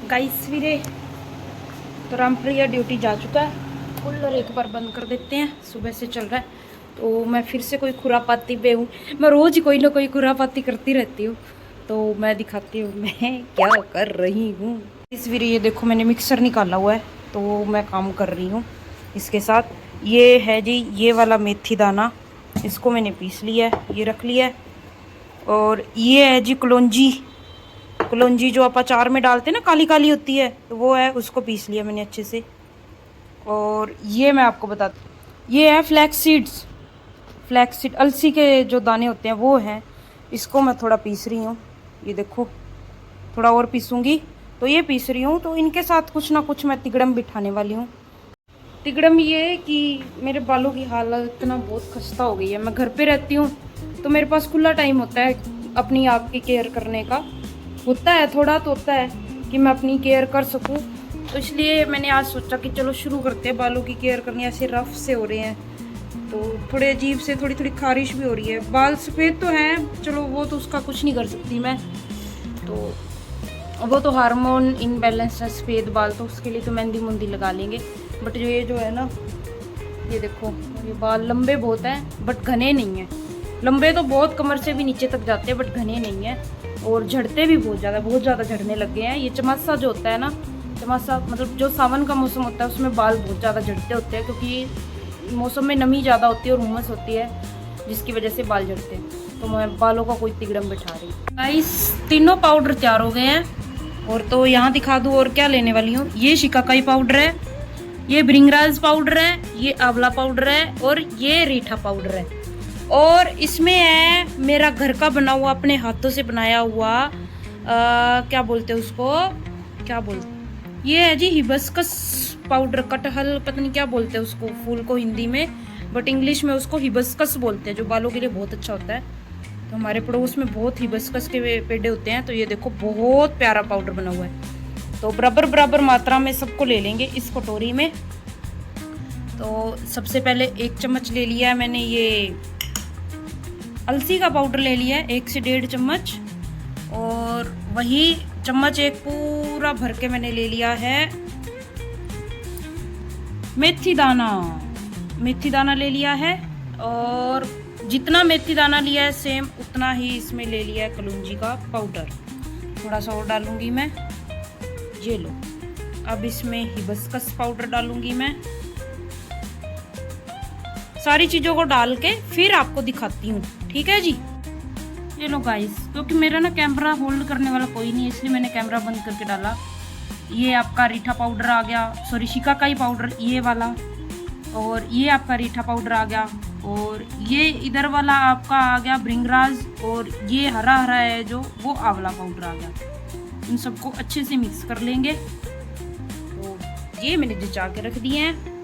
Guys वीरे तो Rampriya duty जा चुका है। कूलर एक बार बंद कर देते हैं, सुबह से चल रहा है। तो मैं फिर से कोई खुरापाती पे हूँ। मैं रोज़ ही कोई ना कोई खुरापाती करती रहती हूँ, तो मैं दिखाती हूँ मैं क्या कर रही हूँ। इस वीरे ये देखो, मैंने मिक्सर निकाला हुआ है, तो मैं काम कर रही हूँ इसके साथ। ये है जी ये वाला मेथी दाना, इसको मैंने पीस लिया है, ये रख लिया है। और ये है जी कलौंजी, कलौंजी जो आप अचार में डालते हैं ना, काली काली होती है, तो वो है, उसको पीस लिया मैंने अच्छे से। और ये मैं आपको बताती हूँ, ये है फ्लैक्स सीड्स, फ्लैक्स सीड अलसी के जो दाने होते हैं वो हैं। इसको मैं थोड़ा पीस रही हूँ, ये देखो थोड़ा और पीसूँगी, तो ये पीस रही हूँ। तो इनके साथ कुछ ना कुछ मैं तिगड़म बिठाने वाली हूँ। तिगड़म ये कि मेरे बालों की हालत इतना बहुत खस्ता हो गई है। मैं घर पे रहती हूँ तो मेरे पास खुला टाइम होता है अपनी आप की केयर करने का, होता है थोड़ा तो होता है कि मैं अपनी केयर कर सकूं। तो इसलिए मैंने आज सोचा कि चलो शुरू करते हैं बालों की केयर करनी। ऐसे रफ से हो रहे हैं, तो थोड़े अजीब से, थोड़ी थोड़ी खारिश भी हो रही है। बाल सफ़ेद तो हैं, चलो वो तो उसका कुछ नहीं कर सकती मैं, तो वो तो हार्मोन इनबैलेंस है सफ़ेद बाल, तो उसके लिए तो मेहंदी मुंदी लगा लेंगे। बट ये जो है ना, ये देखो ये बाल लंबे बहुत हैं बट घने नहीं हैं। लंबे तो बहुत कमर से भी नीचे तक जाते हैं बट घने नहीं हैं। और झड़ते भी बहुत ज़्यादा झड़ने लग गए हैं। ये चमासा जो होता है ना, चमासा मतलब जो सावन का मौसम होता है उसमें बाल बहुत ज़्यादा झड़ते होते हैं, क्योंकि मौसम में नमी ज़्यादा होती है और उमस होती है, जिसकी वजह से बाल झड़ते हैं। तो मैं बालों का कोई तिगड़म बिठा रही हूँ। गाइस तीनों पाउडर तैयार हो गए हैं। और तो यहाँ दिखा दूँ और क्या लेने वाली हूँ। ये शिकाकाई पाउडर है, ये भृंगराज पाउडर है, ये आंवला पाउडर है, और ये रीठा पाउडर है। और इसमें है मेरा घर का बना हुआ, अपने हाथों से बनाया हुआ क्या बोलते हैं उसको, क्या बोलते, ये है जी हिबिस्कस पाउडर, कटहल पता नहीं क्या बोलते हैं उसको फूल को हिंदी में, बट इंग्लिश में उसको हिबिस्कस बोलते हैं, जो बालों के लिए बहुत अच्छा होता है। तो हमारे पड़ोस में बहुत हिबिस्कस के पेड़े होते हैं। तो ये देखो बहुत प्यारा पाउडर बना हुआ है। तो बराबर मात्रा में सबको ले लेंगे इस कटोरी में। तो सबसे पहले 1 चम्मच ले लिया है मैंने, ये अलसी का पाउडर ले लिया है 1 से 1.5 चम्मच। और वही चम्मच एक पूरा भर के मैंने ले लिया है मेथी दाना, मेथी दाना ले लिया है। और जितना मेथी दाना लिया है सेम उतना ही इसमें ले लिया है कलौंजी का पाउडर। थोड़ा सा और डालूंगी मैं, ये लो। अब इसमें हिबिस्कस पाउडर डालूंगी मैं। सारी चीज़ों को डाल के फिर आपको दिखाती हूँ, ठीक है जी। ये लो गाइस, क्योंकि मेरा ना कैमरा होल्ड करने वाला कोई नहीं है, इसलिए मैंने कैमरा बंद करके डाला। ये आपका रीठा पाउडर आ गया, सॉरी शिकाकाई पाउडर ये वाला, और ये आपका रीठा पाउडर आ गया, और ये इधर वाला आपका आ गया भृंगराज, और ये हरा हरा है जो, वो आंवला पाउडर आ गया। इन सबको अच्छे से मिक्स कर लेंगे। तो ये मैंने जचा के रख दिए हैं,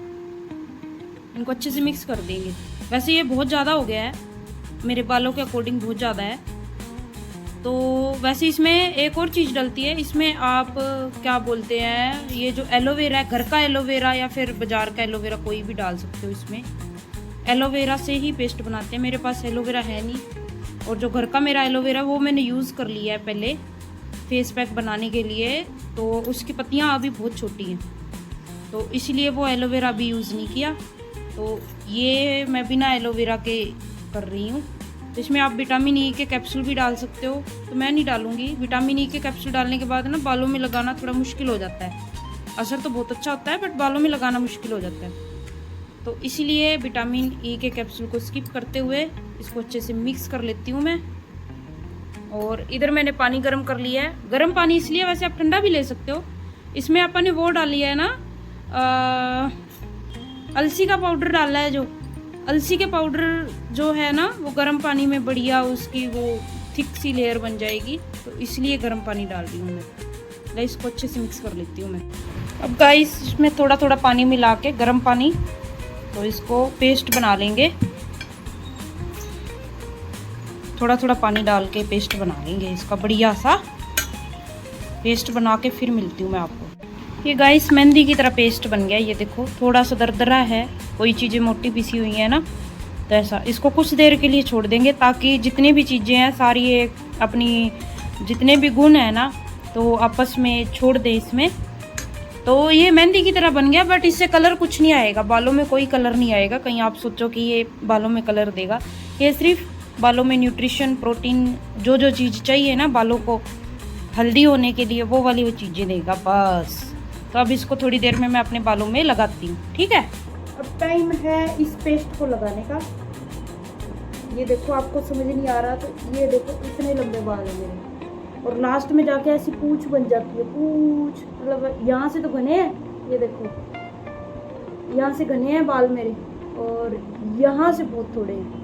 इनको अच्छे से मिक्स कर देंगे। वैसे ये बहुत ज़्यादा हो गया है, मेरे बालों के अकॉर्डिंग बहुत ज़्यादा है। तो वैसे इसमें एक और चीज़ डलती है, इसमें आप क्या बोलते हैं, ये जो एलोवेरा है, घर का एलोवेरा या फिर बाज़ार का एलोवेरा कोई भी डाल सकते हो इसमें। एलोवेरा से ही पेस्ट बनाते हैं, मेरे पास एलोवेरा है नहीं। और जो घर का मेरा एलोवेरा वो मैंने यूज़ कर लिया है पहले फेस पैक बनाने के लिए, तो उसकी पत्तियाँ अभी बहुत छोटी हैं, तो इसलिए वो एलोवेरा अभी यूज़ नहीं किया। तो ये मैं बिना एलोवेरा के कर रही हूँ। तो इसमें आप विटामिन ई के कैप्सूल भी डाल सकते हो, तो मैं नहीं डालूँगी। विटामिन ई के कैप्सूल डालने के बाद ना बालों में लगाना थोड़ा मुश्किल हो जाता है। असर तो बहुत अच्छा होता है बट बालों में लगाना मुश्किल हो जाता है, तो इसीलिए विटामिन ई के कैप्सूल को स्किप करते हुए इसको अच्छे से मिक्स कर लेती हूँ मैं। और इधर मैंने पानी गर्म कर लिया है। गर्म पानी इसलिए, वैसे आप ठंडा भी ले सकते हो। इसमें अपन ने वो डाली है ना, अलसी का पाउडर डाला है, जो अलसी के पाउडर जो है ना, वो गर्म पानी में बढ़िया उसकी वो थिक सी लेयर बन जाएगी, तो इसलिए गर्म पानी डाल रही हूँ मैं। इसको अच्छे से मिक्स कर लेती हूँ मैं। अब गाइस इसमें थोड़ा थोड़ा पानी मिला के, गर्म पानी, तो इसको पेस्ट बना लेंगे। थोड़ा थोड़ा पानी डाल के पेस्ट बना लेंगे इसका, बढ़िया सा पेस्ट बना के फिर मिलती हूँ मैं आपको। ये गाइस मेहंदी की तरह पेस्ट बन गया, ये देखो थोड़ा सा दरदरा है, कोई चीज़ें मोटी पीसी हुई है ना, तो ऐसा। इसको कुछ देर के लिए छोड़ देंगे ताकि जितनी भी चीज़ें हैं सारी एक अपनी, जितने भी गुण है ना तो आपस में छोड़ दें इसमें। तो ये मेहंदी की तरह बन गया, बट इससे कलर कुछ नहीं आएगा, बालों में कोई कलर नहीं आएगा। कहीं आप सोचो कि ये बालों में कलर देगा, ये सिर्फ बालों में न्यूट्रिशन, प्रोटीन, जो जो चीज़ चाहिए ना बालों को हेल्दी होने के लिए, वो वाली वो चीज़ें देगा बस। तो अब इसको थोड़ी देर में मैं अपने बालों में लगाती हूँ, ठीक है। अब टाइम है इस पेस्ट को लगाने का। ये देखो, आपको समझ नहीं आ रहा तो ये देखो इतने लंबे बाल है मेरे, और लास्ट में जाके ऐसी पूंछ बन जाती है, पूंछ मतलब यहाँ से तो घने हैं, ये देखो यहाँ से घने हैं बाल मेरे, और यहाँ से बहुत थोड़े हैं।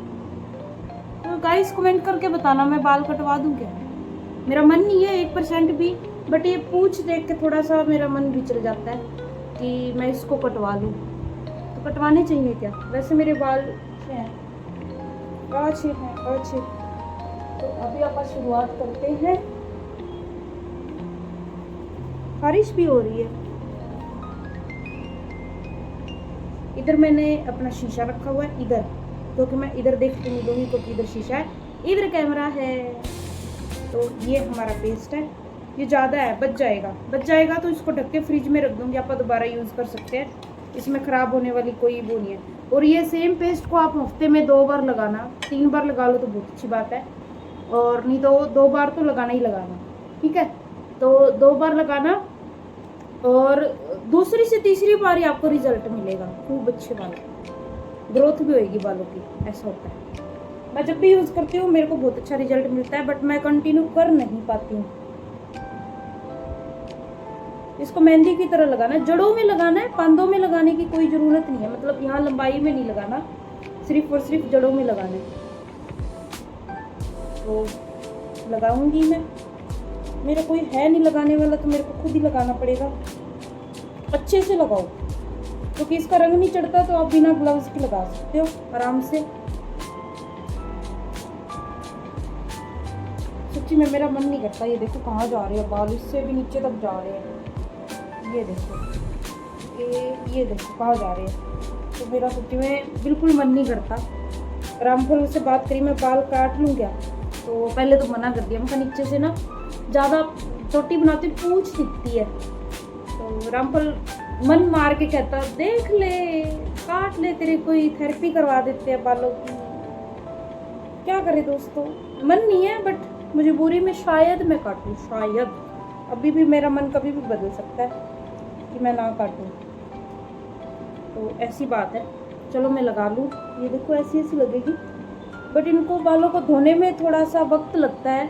तो गाइस कमेंट करके बताना मैं बाल कटवा दूँ क्या। मेरा मन नहीं है 1% भी, बट ये पूंछ देख के थोड़ा सा मेरा मन भी चल जाता है कि मैं इसको कटवा लूँ। तो कटवाने चाहिए क्या, वैसे मेरे बाल हैं अच्छे हैं अच्छे। तो अभी आप शुरुआत करते हैं। बारिश भी हो रही है। इधर मैंने अपना शीशा रखा हुआ है इधर, क्योंकि मैं इधर देखती नहीं दूंगी क्योंकि इधर शीशा है, इधर कैमरा है। तो ये हमारा पेस्ट है, ये ज़्यादा है, बच जाएगा तो इसको ढक के फ्रिज में रख दूंगी, आप दोबारा यूज़ कर सकते हैं, इसमें ख़राब होने वाली कोई वो नहीं है। और ये सेम पेस्ट को आप हफ्ते में 2 बार लगाना, 3 बार लगा लो तो बहुत अच्छी बात है, और नहीं तो 2 बार तो लगाना ही लगाना, ठीक है। तो 2 बार लगाना, और दूसरी से तीसरी बार ही आपको रिजल्ट मिलेगा, खूब अच्छे बाल, ग्रोथ भी होएगी बालों की, ऐसा होता है। मैं जब भी यूज़ करती हूँ मेरे को बहुत अच्छा रिजल्ट मिलता है, बट मैं कंटिन्यू कर नहीं पाती हूँ। इसको मेहंदी की तरह लगाना है, जड़ों में लगाना है, पांदों में लगाने की कोई ज़रूरत नहीं है, मतलब यहाँ लंबाई में नहीं लगाना, सिर्फ और सिर्फ जड़ों में लगाना है। तो लगाऊंगी मैं, मेरा कोई है नहीं लगाने वाला, तो मेरे को खुद ही लगाना पड़ेगा। अच्छे से लगाओ, क्योंकि इसका रंग नहीं चढ़ता, तो आप बिना ग्लव्स के लगा सकते हो आराम से। सच्ची में मेरा मन नहीं करता। ये देखो कहाँ जा रहे हैं बाल, इससे भी नीचे तक जा रहे हैं, ये देखो, ये देखो कहाँ जा रहे हैं। तो मेरा सच्ची में बिल्कुल मन नहीं करता। रामफल से बात करी मैं बाल काट लूँ क्या, तो पहले तो मना कर दिया, मैं नीचे से ना ज़्यादा चोटी बनाती पूंछ दिखती है। तो रामफल मन मार के कहता देख ले काट ले, तेरे कोई थेरेपी करवा देते हैं बालों की। क्या करे दोस्तों, मन नहीं है, बट मजबूरी में शायद मैं काटूँ, शायद। अभी भी मेरा मन कभी भी बदल सकता है कि मैं ना काटूँ, तो ऐसी बात है। चलो मैं लगा लूँ। ये देखो ऐसी लगेगी, बट इनको बालों को धोने में थोड़ा सा वक्त लगता है,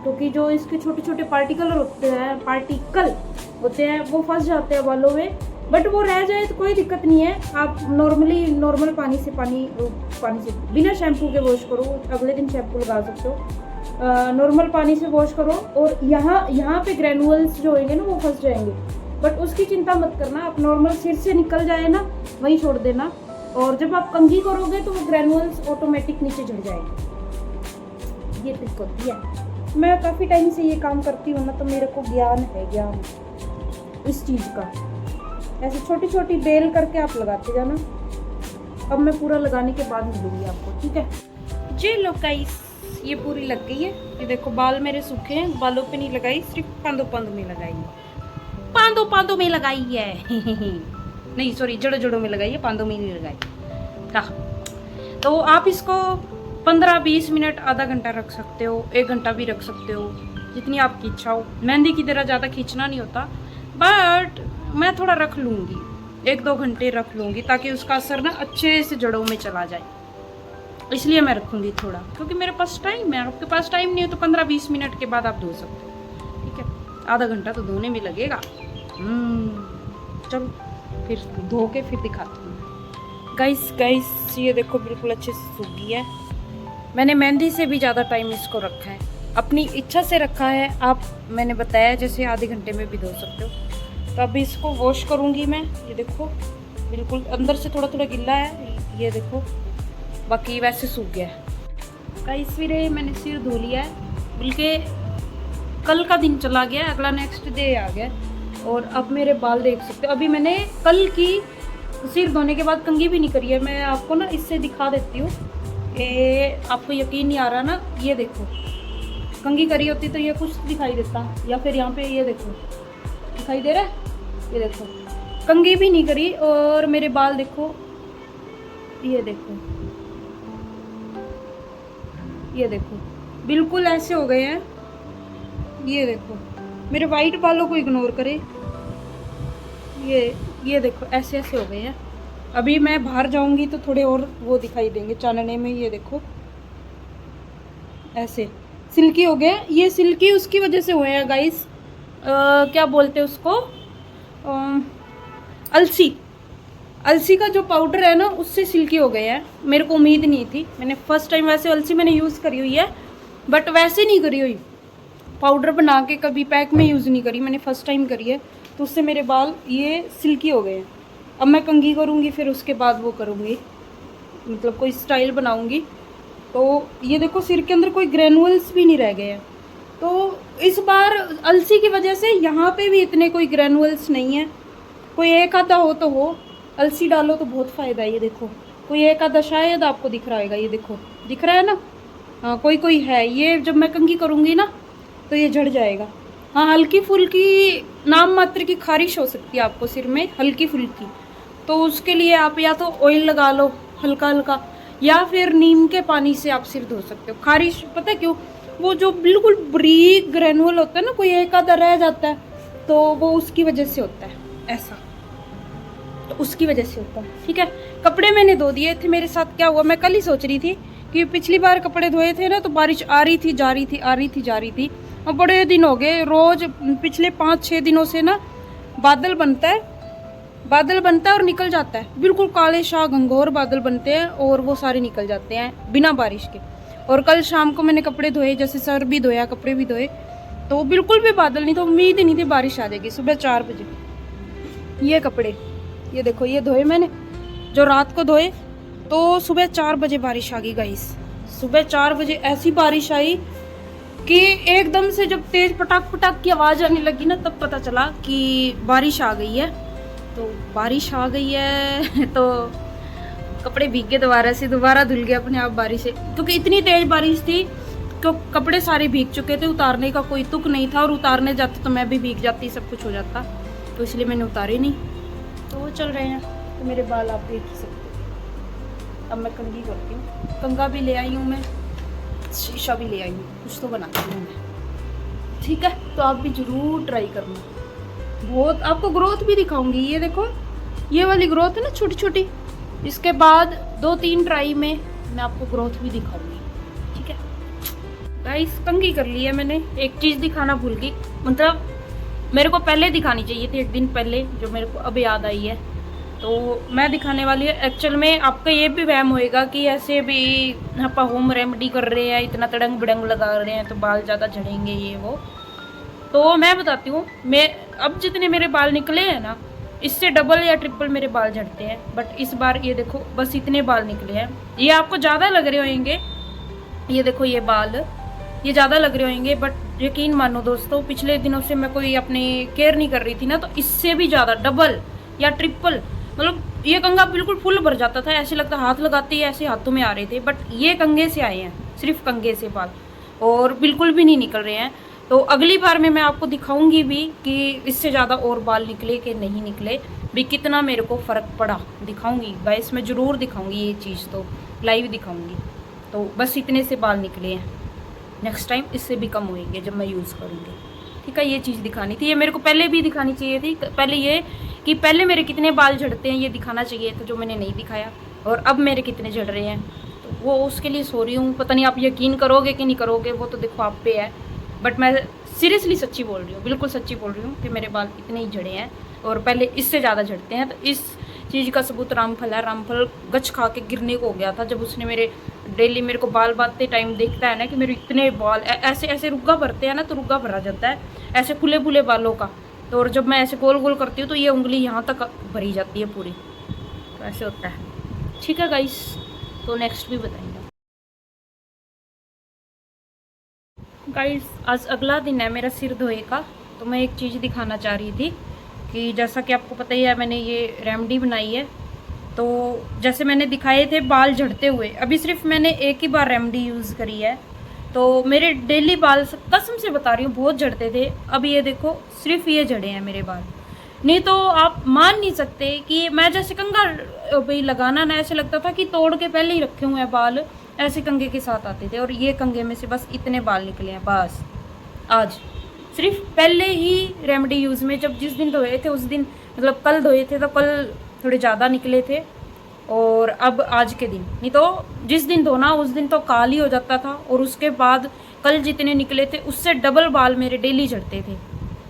क्योंकि जो इसके छोटे छोटे पार्टिकल होते हैं वो फंस जाते हैं बालों में। बट वो रह जाए तो कोई दिक्कत नहीं है, आप नॉर्मल पानी से बिना शैम्पू के वॉश करो, अगले दिन शैम्पू लगा सकते हो। नॉर्मल पानी से वॉश करो, और यहाँ पे ग्रेनुअल्स जो होंगे ना वो फंस जाएंगे, बट उसकी चिंता मत करना। आप नॉर्मल सिर से निकल जाए ना वहीं छोड़ देना, और जब आप कंघी करोगे तो वो ग्रेनुअल्स ऑटोमेटिक नीचे झड़ जाएंगे। ये ट्रिक होती है। मैं काफ़ी टाइम से ये काम करती हूँ ना, तो मेरे को ज्ञान इस चीज़ का। ऐसे छोटी छोटी बेल करके आप लगाते जाना। अब मैं पूरा लगाने के बाद मिलूंगी आपको, ठीक है जी। लो गाइस, ये पूरी लग गई है। ये देखो बाल मेरे सूखे हैं, बालों पे नहीं लगाई, सिर्फ पांदों में लगाई है, पांदों में लगाई है नहीं सॉरी, जड़ों में लगाई है, पांदों में नहीं लगाई। हाँ, तो आप इसको 15-20 मिनट, आधा घंटा रख सकते हो, 1 घंटा भी रख सकते हो, जितनी आपकी इच्छा हो। मेहंदी की तरह ज़्यादा खींचना नहीं होता, बट मैं थोड़ा रख लूँगी, 1-2 घंटे रख लूँगी, ताकि उसका असर ना अच्छे से जड़ों में चला जाए। इसलिए मैं रखूँगी थोड़ा, क्योंकि मेरे पास टाइम है। आपके पास टाइम नहीं है तो 15-20 मिनट के बाद आप धो सकते हो, ठीक है। आधा घंटा तो धोने में लगेगा। चलो फिर धो के फिर दिखाती हूँ। गाइस ये देखो बिल्कुल अच्छे से सूख गई है। मैंने मेहंदी से भी ज़्यादा टाइम इसको रखा है, अपनी इच्छा से रखा है। आप मैंने बताया जैसे आधे घंटे में भी धो सकते हो। तो अभी इसको वॉश करूँगी मैं। ये देखो बिल्कुल अंदर से थोड़ा थोड़ा गिल्ला है, ये देखो, बाकी वैसे सूख गया है। गाइस फिर मैंने सिर धो लिया है, बल्कि कल का दिन चला गया, अगला नेक्स्ट डे आ गया, और अब मेरे बाल देख सकते हो। अभी मैंने कल की सिर धोने के बाद कंघी भी नहीं करी है। मैं आपको ना इससे दिखा देती हूँ, आपको यकीन नहीं आ रहा ना, ये देखो कंघी करी होती तो ये कुछ दिखाई देता, या फिर यहाँ पे ये देखो दिखाई दे रहा है, ये देखो कंघी भी नहीं करी। और मेरे बाल देखो, ये देखो, ये देखो बिल्कुल ऐसे हो गए हैं। ये देखो मेरे वाइट बालों को इग्नोर करे, ये देखो ऐसे ऐसे हो गए हैं। अभी मैं बाहर जाऊंगी तो थोड़े और वो दिखाई देंगे चानने में। ये देखो ऐसे सिल्की हो गए। ये सिल्की उसकी वजह से हुए हैं गाइस, क्या बोलते हैं उसको, अलसी, अलसी का जो पाउडर है ना उससे सिल्की हो गए हैं। मेरे को उम्मीद नहीं थी, मैंने फर्स्ट टाइम वैसे अलसी मैंने यूज़ करी हुई है बट वैसे नहीं करी हुई, पाउडर बना के कभी पैक में यूज़ नहीं करी, मैंने फर्स्ट टाइम करी है। तो उससे मेरे बाल ये सिल्की हो गए हैं। अब मैं कंघी करूँगी फिर उसके बाद वो करूँगी, मतलब कोई स्टाइल बनाऊँगी। तो ये देखो सिर के अंदर कोई ग्रेनुअल्स भी नहीं रह गए हैं। तो इस बार अलसी की वजह से यहाँ पे भी इतने कोई ग्रेनुअल्स नहीं है। कोई एक आधा हो तो हो, अलसी डालो तो बहुत फ़ायदा है। ये देखो कोई एक आधा शायद आपको दिख रहा होगा, ये देखो दिख रहा है ना, हाँ कोई कोई है। ये जब मैं कंघी करूँगी ना तो ये झड़ जाएगा। हाँ हल्की फुल्की नाम मात्र की खारिश हो सकती है आपको सिर में, हल्की फुल्की, तो उसके लिए आप या तो ऑयल लगा लो हल्का हल्का, या फिर नीम के पानी से आप सिर धो सकते हो। खारिश पता है क्यों, वो जो बिल्कुल बारीक ग्रेनुअल होता है ना, कोई एक आधा रह जाता है तो वो उसकी वजह से होता है ऐसा, तो उसकी वजह से होता है। ठीक है, कपड़े मैंने धो दिए थे। मेरे साथ क्या हुआ, मैं कल ही सोच रही थी कि पिछली बार कपड़े धोए थे ना तो बारिश आ रही थी जा रही थी, आ रही थी जा रही थी। और बड़े दिन हो गए, रोज पिछले 5-6 दिनों से ना बादल बनता है, बादल बनता है और निकल जाता है, बिल्कुल काले शाह घंघोर बादल बनते हैं और वो सारे निकल जाते हैं बिना बारिश के। और कल शाम को मैंने कपड़े धोए, जैसे सर भी धोया कपड़े भी धोए, तो बिल्कुल भी बादल नहीं, तो उम्मीद ही नहीं थी बारिश आ जाएगी। सुबह 4 बजे ये कपड़े, ये देखो ये धोए मैंने, जो रात को धोए, तो सुबह 4 बजे बारिश आ गई गाइस। सुबह 4 बजे ऐसी बारिश आई कि एकदम से जब तेज पटाख पटाख की आवाज़ आने लगी ना तब पता चला कि बारिश आ गई है। तो बारिश आ गई है तो कपड़े भीग गए दोबारा से, दोबारा धुल गए अपने आप बारिश से, क्योंकि इतनी तेज बारिश थी कि कपड़े सारे भीग चुके थे, उतारने का कोई तुक नहीं था, और उतारने जाते तो मैं भी भीग जाती, सब कुछ हो जाता, तो इसलिए मैंने उतारे नहीं। तो वो चल रहे हैं, तो मेरे बाल आप देख ही सकते हो। अब मैं कंघी करती हूँ, कंघा भी ले आई हूँ मैं, शीशा भी ले आई हूँ, कुछ तो बनाती हूँ मैं। ठीक है, तो आप भी ज़रूर ट्राई करना, बहुत आपको ग्रोथ भी दिखाऊंगी। ये देखो ये वाली ग्रोथ है ना छोटी छोटी, इसके बाद 2-3 ट्राई में मैं आपको ग्रोथ भी दिखाऊंगी। ठीक है गाइस, कंघी कर ली है मैंने। एक चीज़ दिखाना भूल गई, मतलब मेरे को पहले दिखानी चाहिए थी, एक दिन पहले, जो मेरे को अब याद आई है, तो मैं दिखाने वाली है। एक्चुअल में आपका ये भी वहम होएगा कि ऐसे भी आप होम रेमेडी कर रहे हैं, इतना तड़ंग बड़ंग लगा रहे हैं तो बाल ज़्यादा झड़ेंगे ये वो। तो मैं बताती हूँ, मैं अब जितने मेरे बाल निकले हैं ना, इससे डबल या ट्रिपल मेरे बाल झड़ते हैं। बट इस बार ये देखो बस इतने बाल निकले हैं। ये आपको ज़्यादा लग रहे होंगे, ये देखो ये बाल ये ज़्यादा लग रहे होंगे, बट यकीन मानो दोस्तों, पिछले दिनों से मैं कोई अपनी केयर नहीं कर रही थी ना, तो इससे भी ज़्यादा डबल या ट्रिपल, मतलब ये कंघा बिल्कुल फुल भर जाता था, ऐसे लगता हाथ लगाते ही ऐसे हाथों में आ रहे थे। बट ये कंघे से आए हैं, सिर्फ कंघे से बाल, और बिल्कुल भी नहीं निकल रहे हैं। तो अगली बार में मैं आपको दिखाऊंगी भी कि इससे ज़्यादा और बाल निकले कि नहीं निकले, भी कितना मेरे को फ़र्क पड़ा, दिखाऊंगी गाइस, मैं ज़रूर दिखाऊंगी ये चीज़, तो लाइव दिखाऊंगी। तो बस इतने से बाल निकले हैं, नेक्स्ट टाइम इससे भी कम होंगे जब मैं यूज़ करूँगी। ठीक है, ये चीज़ दिखानी थी, ये मेरे को पहले भी दिखानी चाहिए थी। पहले ये कि पहले मेरे कितने बाल झड़ते हैं ये दिखाना चाहिए था, जो मैंने नहीं दिखाया, और अब मेरे कितने झड़ रहे हैं, तो वो उसके लिए सो रही हूँ। पता नहीं आप यकीन करोगे कि नहीं करोगे, वो तो देखो आप पे है, बट मैं सीरियसली सच्ची बोल रही हूँ, बिल्कुल सच्ची बोल रही हूँ कि मेरे बाल इतने ही झड़े हैं, और पहले इससे ज़्यादा झड़ते हैं। तो इस चीज़ का सबूत रामफल है। रामफल गच खा के गिरने को हो गया था, जब उसने मेरे डेली मेरे को बाल बांधते टाइम देखता है ना कि मेरे इतने बाल ऐसे ऐसे रुग्गा भरते हैं ना, तो रुग्गा भरा जाता है ऐसे खुले खुले बालों का। तो और जब मैं ऐसे गोल गोल करती हूँ तो ये उंगली यहाँ तक भरी जाती है पूरी, तो ऐसे होता है। ठीक है गाइस, तो नेक्स्ट भी बताएंगे गाइस। आज अगला दिन है मेरा सिर धोए का, तो मैं एक चीज़ दिखाना चाह रही थी कि जैसा कि आपको पता ही है मैंने ये रेमेडी बनाई है। तो जैसे मैंने दिखाए थे बाल झड़ते हुए, अभी सिर्फ मैंने एक ही बार रेमेडी यूज़ करी है, तो मेरे डेली बाल कसम से बता रही हूँ बहुत झड़ते थे। अब ये देखो सिर्फ ये झड़े हैं मेरे बाल, नहीं तो आप मान नहीं सकते कि मैं जैसे कंघा भाई लगाना ना, ऐसे लगता था कि तोड़ के पहले ही रखे हुए हैं बाल, ऐसे कंघे के साथ आते थे। और ये कंघे में से बस इतने बाल निकले हैं बस आज, सिर्फ पहले ही रेमेडी यूज़ में। जब जिस दिन धोए थे उस दिन, मतलब कल धोए थे तो कल थोड़े ज़्यादा निकले थे, और अब आज के दिन, नहीं तो जिस दिन धोना उस दिन तो काल ही हो जाता था। और उसके बाद कल जितने निकले थे उससे डबल बाल मेरे डेली झड़ते थे।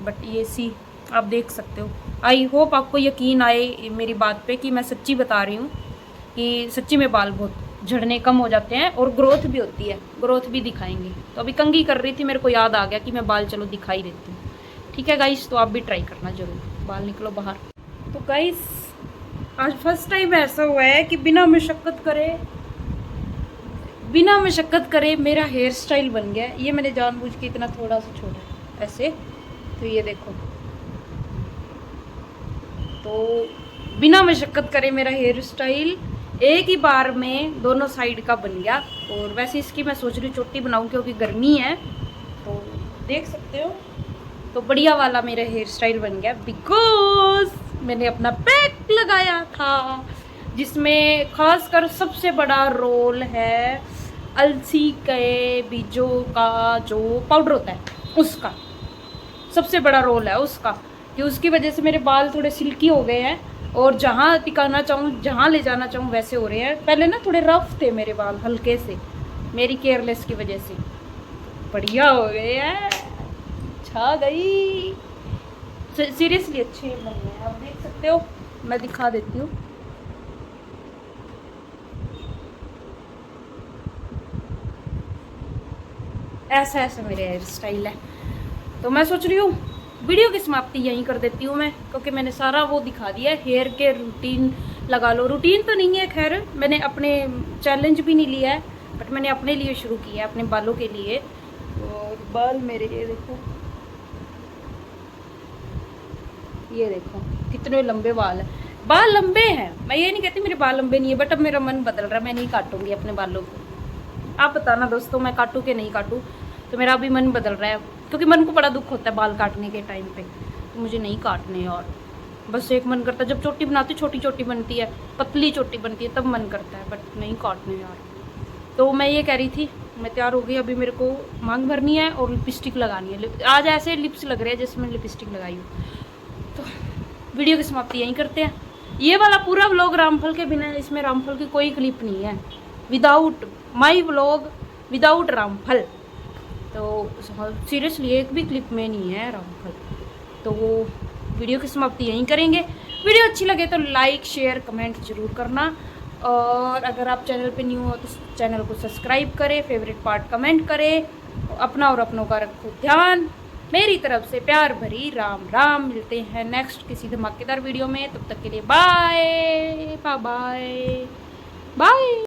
बट ये सी आप देख सकते हो। आई होप आपको यकीन आए मेरी बात पे कि मैं सच्ची बता रही हूँ कि सच्ची में बाल बहुत झड़ने कम हो जाते हैं और ग्रोथ भी होती है, ग्रोथ भी दिखाएंगे। तो अभी कंघी कर रही थी, मेरे को याद आ गया कि मैं बाल चलो दिखाई देती हूँ। ठीक है गाइस, तो आप भी ट्राई करना जरूर, बाल निकलो बाहर। तो गाइस आज फर्स्ट टाइम ऐसा हुआ है कि बिना मशक्क़त करे मेरा हेयर स्टाइल बन गया। ये मैंने जानबूझ के इतना थोड़ा सा छोड़ा ऐसे, तो ये देखो, तो बिना मशक्क़त करे मेरा हेयर स्टाइल एक ही बार में दोनों साइड का बन गया। और वैसे इसकी मैं सोच रही हूँ चोटी बनाऊँ क्योंकि गर्मी है, तो देख सकते हो। तो बढ़िया वाला मेरा हेयर स्टाइल बन गया बिकॉज मैंने अपना पैक लगाया था, जिसमें खासकर सबसे बड़ा रोल है अलसी के बीजों का जो पाउडर होता है उसका, सबसे बड़ा रोल है उसका, कि उसकी वजह से मेरे बाल थोड़े सिल्की हो गए हैं और जहाँ टिकाना चाहूँ, जहाँ ले जाना चाहूँ वैसे हो रहे हैं। पहले ना थोड़े रफ थे मेरे बाल, हल्के से, मेरी केयरलेस की वजह से बढ़िया हो गए हैं, छा गई। सीरियसली अच्छे बन गए हैं, आप देख सकते हो। मैं दिखा देती हूँ, ऐसा ऐसा मेरे हेयर स्टाइल है। तो मैं सोच रही हूँ वीडियो की समाप्ति यहीं कर देती हूँ मैं, क्योंकि मैंने सारा वो दिखा दिया है। हेयर के रूटीन लगा लो, रूटीन तो नहीं है खैर, मैंने अपने चैलेंज भी नहीं लिया है, बट मैंने अपने लिए शुरू किया है, अपने बालों के लिए। और बाल मेरे ये देखो कितने लंबे बाल हैं, बाल लंबे हैं, मैं ये नहीं कहती मेरे बाल लंबे नहीं है, बट अब मेरा मन बदल रहा है, मैं नहीं काटूंगी अपने बालों को। आप बताना दोस्तों, मैं काटूँ कि नहीं काटूँ। तो मेरा अभी मन बदल रहा है, क्योंकि मन को बड़ा दुख होता है बाल काटने के टाइम पे, तो मुझे नहीं काटने। और बस एक मन करता है जब चोटी बनाती, छोटी छोटी बनती है, पतली चोटी बनती है, तब मन करता है, बट नहीं काटने यार। तो मैं ये कह रही थी, मैं तैयार हो गई, अभी मेरे को मांग भरनी है और लिपस्टिक लगानी है। आज ऐसे लिप्स लग रहे हैं जैसे मैंने लिपस्टिक लगाई हूँ। तो वीडियो की समाप्ति यहीं करते हैं। ये वाला पूरा व्लॉग रामफल के बिना, इसमें रामफल की कोई क्लिप नहीं है, विदाउट माई व्लॉग विदाउट रामफल। तो सीरियसली एक भी क्लिप में नहीं है रामफल। तो वो वीडियो की समाप्ति यहीं करेंगे। वीडियो अच्छी लगे तो लाइक शेयर कमेंट ज़रूर करना, और अगर आप चैनल पे न्यू हो तो चैनल को सब्सक्राइब करें, फेवरेट पार्ट कमेंट करें। अपना और अपनों का रखो ध्यान। मेरी तरफ से प्यार भरी राम राम। मिलते हैं नेक्स्ट किसी धमाकेदार वीडियो में, तब तक के लिए बाय बाय बाय।